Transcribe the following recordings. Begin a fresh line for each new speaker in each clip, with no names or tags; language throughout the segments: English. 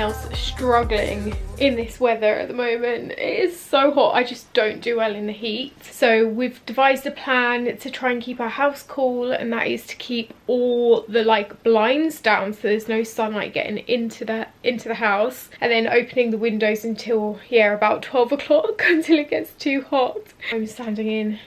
else struggling in this weather at the moment. It is so hot. I just don't do well in the heat. So we've devised a plan to try and keep our house cool, and that is to keep all the like blinds down so there's no sunlight getting into the house, and then opening the windows until, yeah, about 12 o'clock until it gets too hot. I'm standing in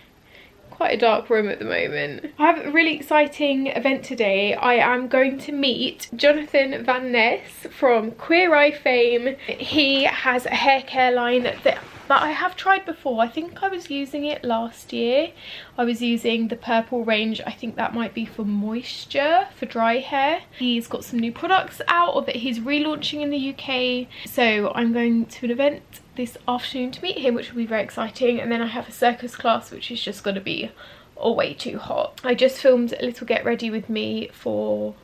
quite a dark room at the moment. I have a really exciting event today. I am going to meet Jonathan Van Ness from Queer Eye fame. He has a hair care line that I have tried before. I think I was using it last year. I was using the purple range. I think that might be for moisture, for dry hair. He's got some new products out or that he's relaunching in the UK. So I'm going to an event this afternoon to meet him, which will be very exciting. And then I have a circus class, which is just going to be way too hot. I just filmed a little get ready with me for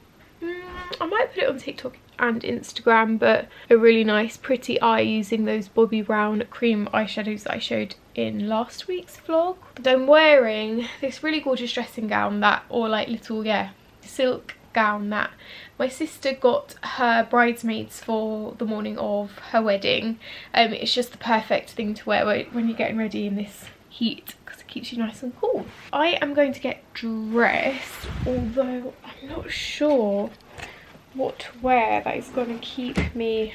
I might put it on TikTok and Instagram, but a really nice pretty eye using those Bobbi Brown cream eyeshadows that I showed in last week's vlog. And I'm wearing this really gorgeous dressing gown that, or like little, yeah, silk gown that my sister got her bridesmaids for the morning of her wedding. It's just the perfect thing to wear when you're getting ready in this heat, because it keeps you nice and cool. I am going to get dressed, although I'm not sure what to wear that is going to keep me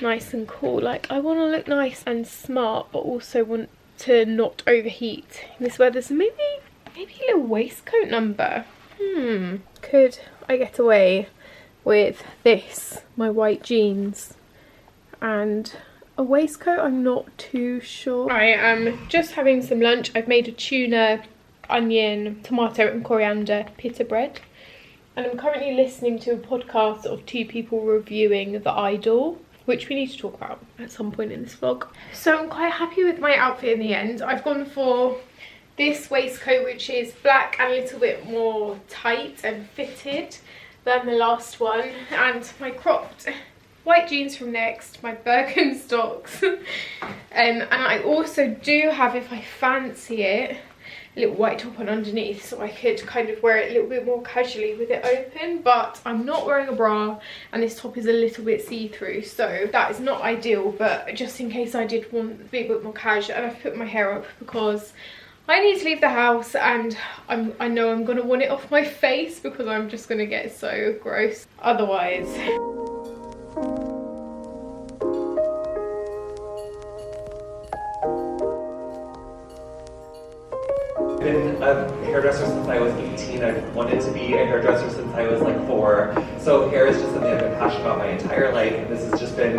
nice and cool. Like, I want to look nice and smart, but also want to not overheat in this weather. So maybe a little waistcoat number. Could I get away with this, my white jeans and a waistcoat? I'm not too sure. I am just having some lunch. I've made a tuna, onion, tomato and coriander pita bread. And I'm currently listening to a podcast of two people reviewing The Idol, which we need to talk about at some point in this vlog. So I'm quite happy with my outfit in the end. I've gone for this waistcoat, which is black and a little bit more tight and fitted than the last one. And my cropped white jeans from Next, my Birkenstocks. And I also do have, if I fancy it, a little white top on underneath, so I could kind of wear it a little bit more casually with it open. But I'm not wearing a bra and this top is a little bit see-through, so that is not ideal. But just in case I did want to be a bit more casual, and I've put my hair up because I need to leave the house and I know I'm going to want it off my face because I'm just going to get so gross otherwise.
I've been a hairdresser since I was 18. I've wanted to be a hairdresser since I was like 4. So hair is just something I've been passionate about my entire life, and this has just been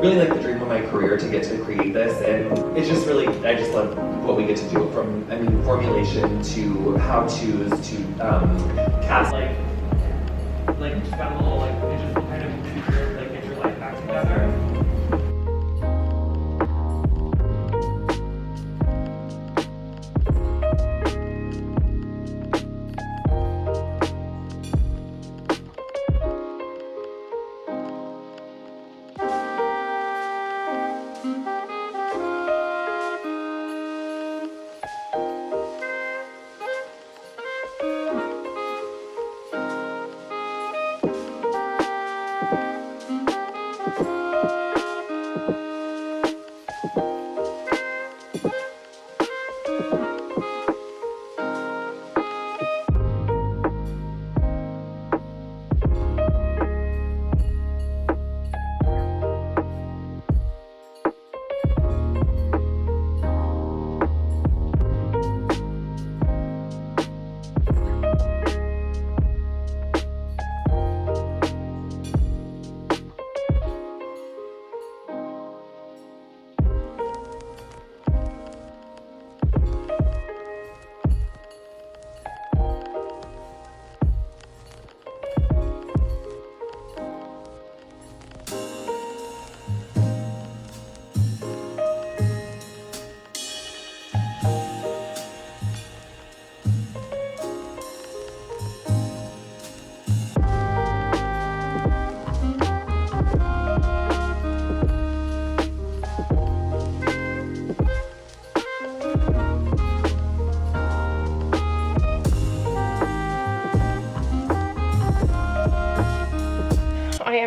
really like the dream of my career to get to create this. And it's just really, I just love what we get to do, from, I mean, formulation to how-tos to cast. Like just got a little like, it just kind of get your life back together.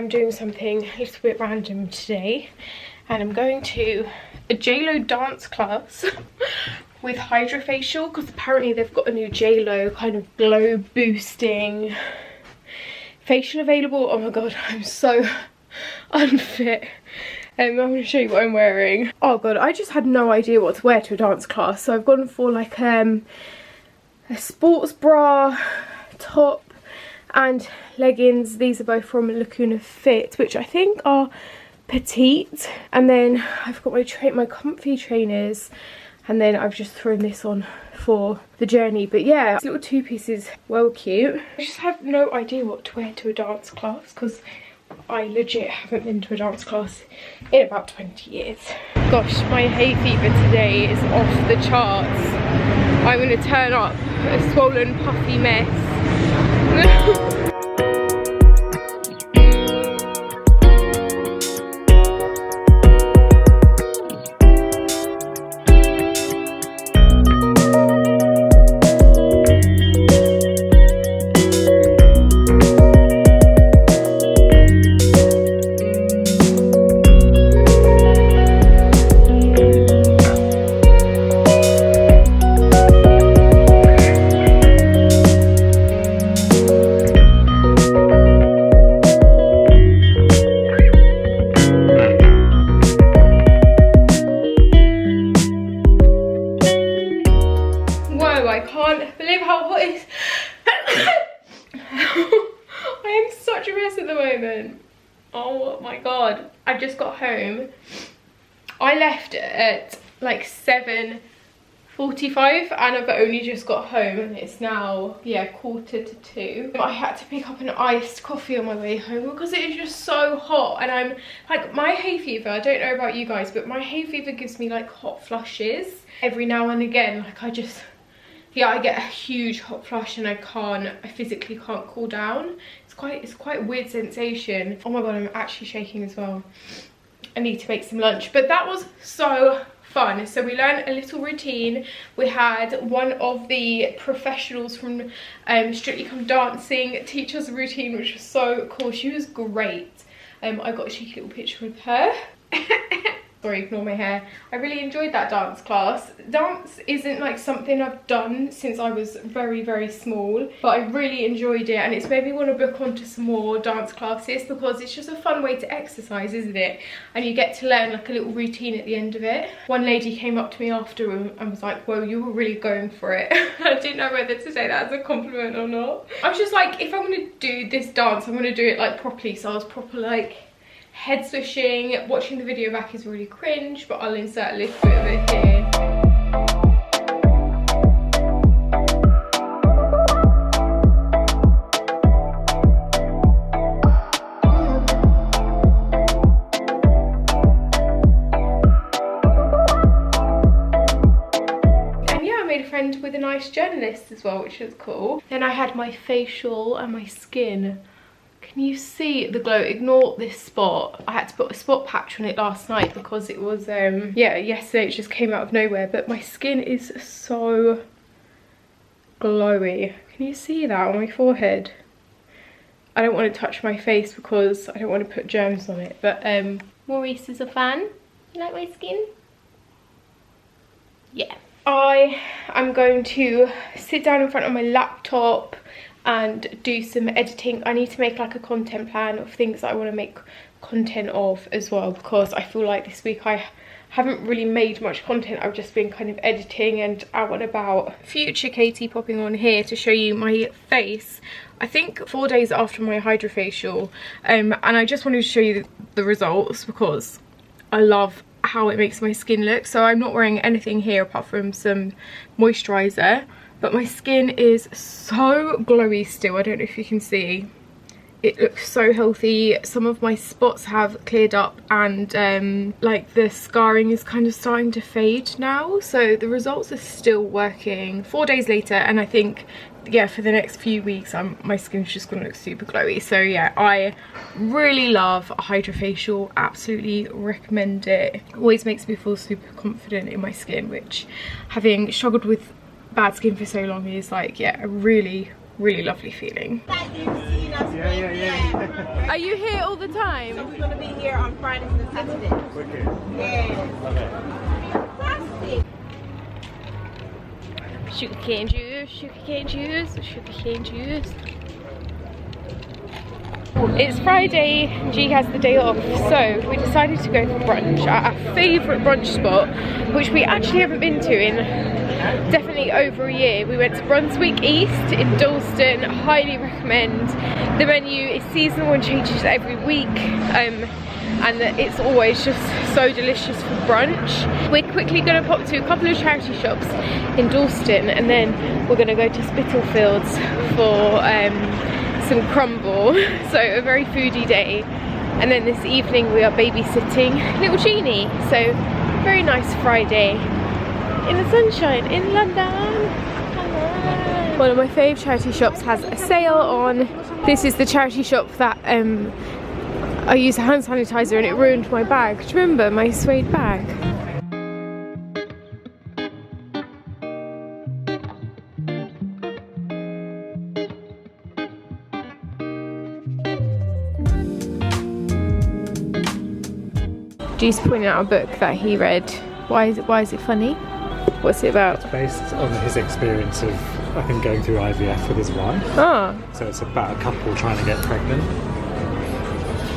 I'm doing something a little bit random today, and I'm going to a JLo dance class with HydraFacial, because apparently they've got a new JLo kind of glow boosting facial available. Oh my god, I'm so unfit. I'm going to show you what I'm wearing. Oh god, I just had no idea what to wear to a dance class, so I've gone for like a sports bra, top and leggings. These are both from Lacuna Fit, which I think are petite. And then I've got my comfy trainers, and then I've just thrown this on for the journey. But yeah, this little two-piece is well cute. I just have no idea what to wear to a dance class, because I legit haven't been to a dance class in about 20 years. Gosh, my hay fever today is off the charts. I'm going to turn up a swollen, puffy mess. I can't believe how hot it is. I am such a mess at the moment. Oh my god. I just got home. I left at like 7:45 and I've only just got home, and it's now, yeah, 1:45. I had to pick up an iced coffee on my way home because it is just so hot, and I'm like, my hay fever, I don't know about you guys, but my hay fever gives me like hot flushes every now and again. Like I just, yeah, I get a huge hot flush and I physically can't cool down. It's quite a weird sensation. Oh my god, I'm actually shaking as well. I need to make some lunch. But that was so fun. So we learned a little routine. We had one of the professionals from Strictly Come Dancing teach us a routine, which was so cool. She was great. I got a cheeky little picture with her. Sorry, ignore my hair. I really enjoyed that dance class. Dance isn't like something I've done since I was very, very small, but I really enjoyed it, and it's made me want to book onto some more dance classes because it's just a fun way to exercise, isn't it? And you get to learn like a little routine at the end of it. One lady came up to me after and was like, "Whoa, you were really going for it." I didn't know whether to say that as a compliment or not. I was just like, if I'm going to do this dance, I'm going to do it like properly. So I was proper like head swishing. Watching the video back is really cringe, but I'll insert a little bit of it here. And yeah, I made a friend with a nice journalist as well, which was cool. Then I had my facial and my skin. Can you see the glow? Ignore this spot. I had to put a spot patch on it last night because it was, yeah, yesterday it just came out of nowhere. But my skin is so glowy. Can you see that on my forehead? I don't want to touch my face because I don't want to put germs on it. But Maurice is a fan. You like my skin? Yeah. I am going to sit down in front of my laptop and do some editing. I need to make like a content plan of things that I want to make content of as well, because I feel like this week I haven't really made much content. I've just been kind of editing and out and about. Future Katie popping on here to show you my face. I think 4 days after my HydraFacial, and I just wanted to show you the results because I love how it makes my skin look. So I'm not wearing anything here apart from some moisturizer, but my skin is so glowy still. I don't know if you can see. It looks so healthy. Some of my spots have cleared up, and like the scarring is kind of starting to fade now. So the results are still working 4 days later, and I think, yeah, for the next few weeks my skin's just gonna look super glowy. So yeah, I really love HydraFacial. Absolutely recommend it. Always makes me feel super confident in my skin, which, having struggled with bad skin for so long, is like, yeah, a really really lovely feeling.
Yeah.
Are you here all the time?
So we're gonna be here on Fridays and Saturdays.
Wicked.
Yeah.
Love it.
Fantastic.
Sugarcane juice, sugarcane juice, sugarcane juice. It's Friday, G has the day off, so we decided to go for brunch at our favourite brunch spot, which we actually haven't been to in definitely over a year. We went to Brunswick East in Dalston, highly recommend. The menu is seasonal and changes every week, and it's always just so delicious for brunch. We're quickly going to pop to a couple of charity shops in Dalston, and then we're going to go to Spitalfields for some crumble, so a very foodie day. And then this evening we are babysitting little Jeannie, so very nice Friday in the sunshine in London. Hello. One of my fave charity shops has a sale on. This is the charity shop that I used a hand sanitizer and it ruined my bag. Do you remember my suede bag? G's pointing out a book that he read. Why is it funny? What's it about?
It's based on his experience of, I think, going through IVF with his wife.
Ah.
So it's about a couple trying to get pregnant.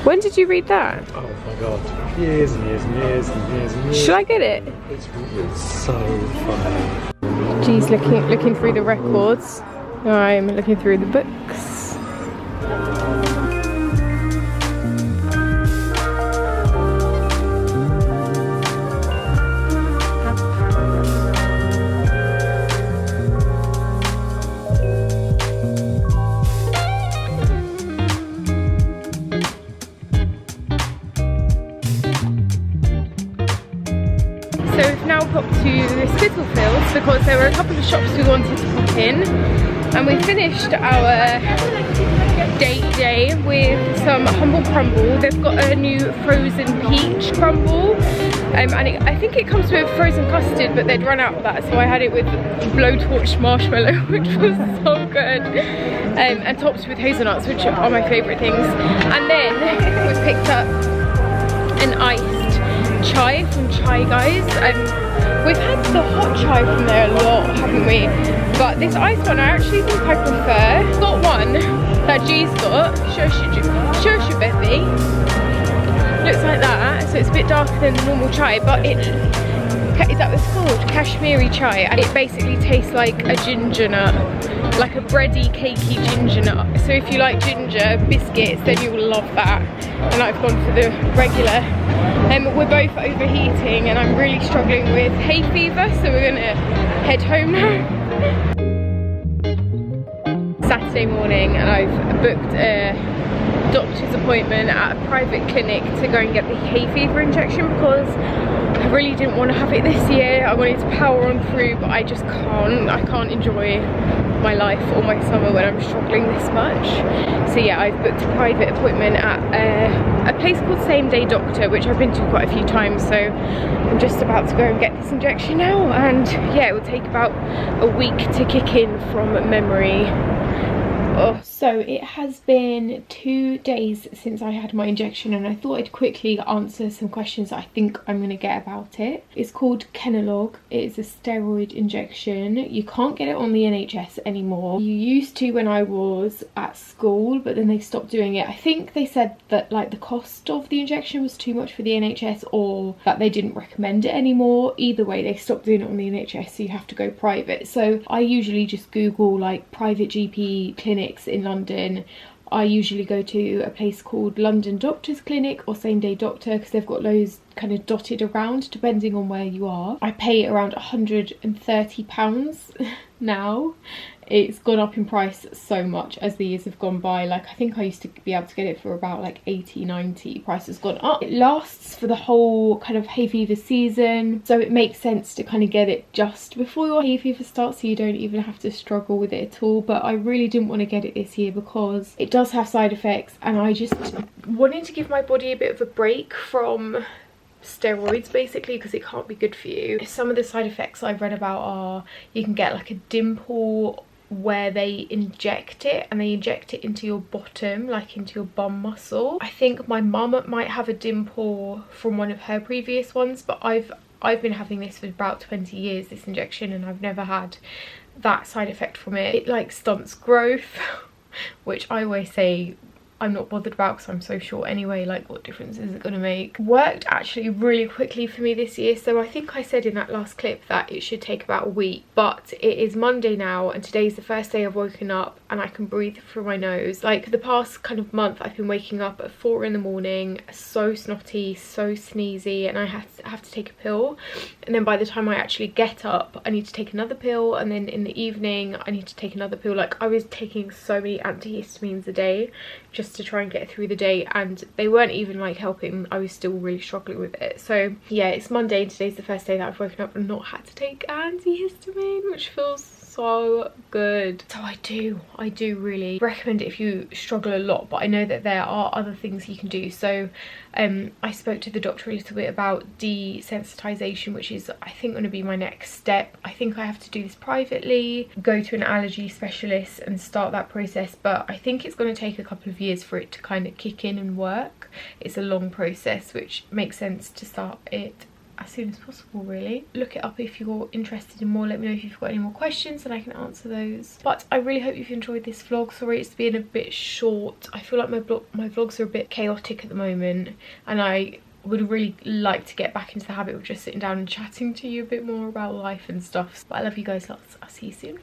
When did you read that?
Oh my god. Years and years and years and years and years.
Should I get it?
It's so funny.
G's looking through the records. I'm looking through the books. So we've now popped to Spitalfields because there were a couple of shops we wanted to pop in, and we finished our date day with some humble crumble. They've got a new frozen peach crumble, and I think it comes with frozen custard, but they'd run out of that, so I had it with blowtorch marshmallow, which was so good, and topped with hazelnuts, which are my favourite things. And then we picked up an iced chai from Chai Guys. We've had the hot chai from there a lot, haven't we? But this iced one I actually think I prefer. Got one that G's got, Shoshu Baby. Looks like that, so it's a bit darker than the normal chai, but is that what it's called? Kashmiri chai, and it basically tastes like a ginger nut, like a bready, cakey ginger nut. So if you like ginger biscuits, then you will love that. And I've gone for the regular. We're both overheating and I'm really struggling with hay fever, so we're gonna head home now. Saturday morning, and I've booked a doctor's appointment at a private clinic to go and get the hay fever injection because I really didn't want to have it this year. I wanted to power on through, but I just can't. I can't enjoy my life or my summer when I'm struggling this much. So yeah, I've booked a private appointment at a place called Same Day Doctor, which I've been to quite a few times, so I'm just about to go and get this injection now, and yeah, it will take about a week to kick in from memory. Oh. So it has been 2 days since I had my injection, and I thought I'd quickly answer some questions that I think I'm going to get about it. It's called Kenalog. It is a steroid injection. You can't get it on the NHS anymore. You used to when I was at school, but then they stopped doing it. I think they said that like the cost of the injection was too much for the NHS, or that they didn't recommend it anymore. Either way, they stopped doing it on the NHS, so you have to go private. So I usually just Google like private GP clinics in London. I usually go to a place called London Doctors Clinic or Same Day Doctor because they've got loads kind of dotted around depending on where you are. I pay around £130 now. It's gone up in price so much as the years have gone by. Like I think I used to be able to get it for about like 80-90. Price has gone up. It lasts for the whole kind of hay fever season, so it makes sense to kind of get it just before your hay fever starts, so you don't even have to struggle with it at all. But I really didn't want to get it this year because it does have side effects, and I just wanted to give my body a bit of a break from steroids basically, because it can't be good for you. Some of the side effects I've read about are you can get like a dimple where they inject it, and they inject it into your bottom, like into your bum muscle. I think my mum might have a dimple from one of her previous ones, but I've been having this for about 20 years, this injection, and I've never had that side effect from it. It like stunts growth, which I always say I'm not bothered about because I'm so short anyway, like what difference is it going to make? Worked actually really quickly for me this year, so I think I said in that last clip that it should take about a week, but it is Monday now and today's the first day I've woken up and I can breathe through my nose. Like for the past kind of month I've been waking up at 4 in the morning, so snotty, so sneezy, and I have to take a pill, and then by the time I actually get up I need to take another pill, and then in the evening I need to take another pill. Like I was taking so many antihistamines a day just to try and get through the day, and they weren't even like helping. I was still really struggling with it. So yeah, it's Monday and today's the first day that I've woken up and not had to take antihistamine, which feels so good. So I do really recommend it if you struggle a lot, but I know that there are other things you can do. So I spoke to the doctor a little bit about desensitization, which is I think going to be my next step. I think I have to do this privately, go to an allergy specialist and start that process, but I think it's going to take a couple of years for it to kind of kick in and work. It's a long process, which makes sense to start it as soon as possible, really. Look it up if you're interested in more. Let me know if you've got any more questions and I can answer those. But I really hope you've enjoyed this vlog. Sorry it's been a bit short. I feel like my vlogs are a bit chaotic at the moment, and I would really like to get back into the habit of just sitting down and chatting to you a bit more about life and stuff. But I love you guys lots. I'll see you soon.